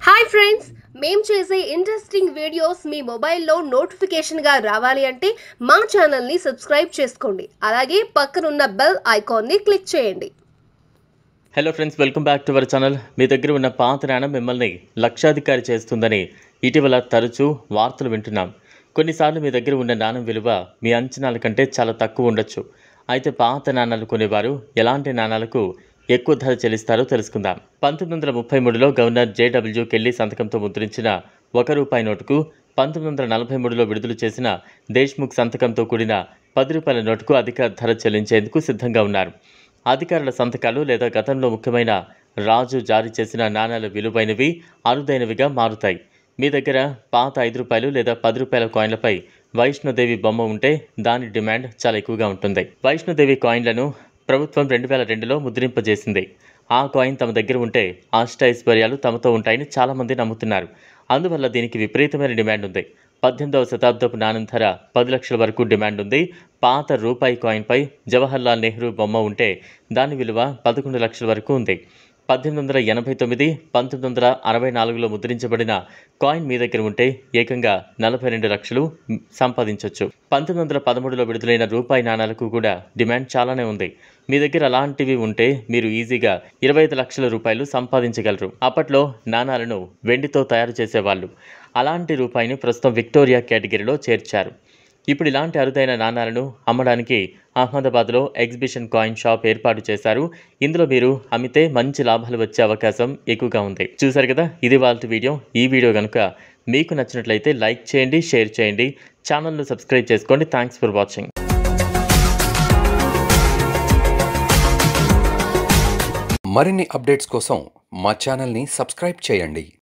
Hi friends, మేము చేసే interesting videos మీ మొబైల్లో నోటిఫికేషన్గా రావాలి అంటే మా ఛానల్ని సబ్స్క్రైబ్ చేసుకోండి. అలాగే పక్కనున్న బెల్ ఐకాన్ని క్లిక్ చేయండి. Hello friends, welcome back to our channel. మీ దగ్గర ఉన్న పాత నాణం మిమ్మల్ని లక్షాధికారి చేస్తుందని ఇటీవల తరచూ వార్తలు వింటున్నాం. కొన్నిసార్లు మీ దగ్గర ఉన్న నాణం విలువ మీ అంచనాల కంటే చాలా తక్కువ ఉండొచ్చు. అయితే పాత నాణాలు కొనేవారు ఎలాంటి నాణాలకు ఎక్కువ ధర చెల్లిస్తారో తెలుసుకుందాం. 1933లో గవర్నర్ జేడబ్ల్యూ కెల్లీ సంతకంతో ముద్రించిన ₹1 నోటుకు 1943లో విడుదల చేసిన దేశ్ముఖ్ సంతకంతో కూడిన ₹10 నోటుకు అధిక ధర చెల్లించేందుకు సిద్ధంగా ఉన్నారు. అధికారుల సంతకాలు లేదా గతంలో ముఖ్యమైన రాజు జారీ చేసిన నాణాలు విలువైనవి, అరుదైనవిగా మారుతాయి. మీ దగ్గర పాత ₹5 లేదా ₹10 కాయిన్లపై వైష్ణోదేవి బొమ్మ ఉంటే దాని డిమాండ్ చాలా ఎక్కువగా ఉంటుంది. వైష్ణోదేవి కాయిన్లను ప్రభుత్వం 2002లో ముద్రింపజేసింది. ఆ కాయిన్ తమ దగ్గర ఉంటే అష్టైశ్వర్యాలు తమతో ఉంటాయని చాలామంది నమ్ముతున్నారు. అందువల్ల దీనికి విపరీతమైన డిమాండ్ ఉంది. 18వ శతాబ్దపు నాణం ధర 10 లక్షల వరకు డిమాండ్ ఉంది. పాత రూపాయి కాయిన్పై జవహర్లాల్ నెహ్రూ బొమ్మ ఉంటే దాని విలువ 11 లక్షల వరకు ఉంది. 1889, 1964లో ముద్రించబడిన కాయిన్ మీ దగ్గర ఉంటే ఏకంగా 42 లక్షలు సంపాదించవచ్చు. 1913లో విడుదలైన రూపాయి నాణాలకు కూడా డిమాండ్ చాలానే ఉంది. మీ దగ్గర అలాంటివి ఉంటే మీరు ఈజీగా 25 లక్షల రూపాయలు సంపాదించగలరు. అప్పట్లో నాణాలను వెండితో తయారు చేసేవాళ్ళు. అలాంటి రూపాయిని ప్రస్తుతం విక్టోరియా కేటగిరీలో చేర్చారు. ఇప్పుడు ఇలాంటి అరుదైన నాణాలను అమ్మడానికి అహ్మదాబాద్లో ఎగ్జిబిషన్ కాయిన్ షాప్ ఏర్పాటు చేశారు. ఇందులో మీరు అమ్మితే మంచి లాభాలు వచ్చే అవకాశం ఎక్కువగా ఉంది. చూసారు కదా, ఇది వాళ్ళ వీడియో. ఈ వీడియో కనుక మీకు నచ్చినట్లయితే లైక్ చేయండి, షేర్ చేయండి, ఛానల్ను సబ్స్క్రైబ్ చేసుకోండి. Thanks for watching. మరిన్ని అప్డేట్స్ కోసం మా ఛానల్ని సబ్స్క్రైబ్ చేయండి.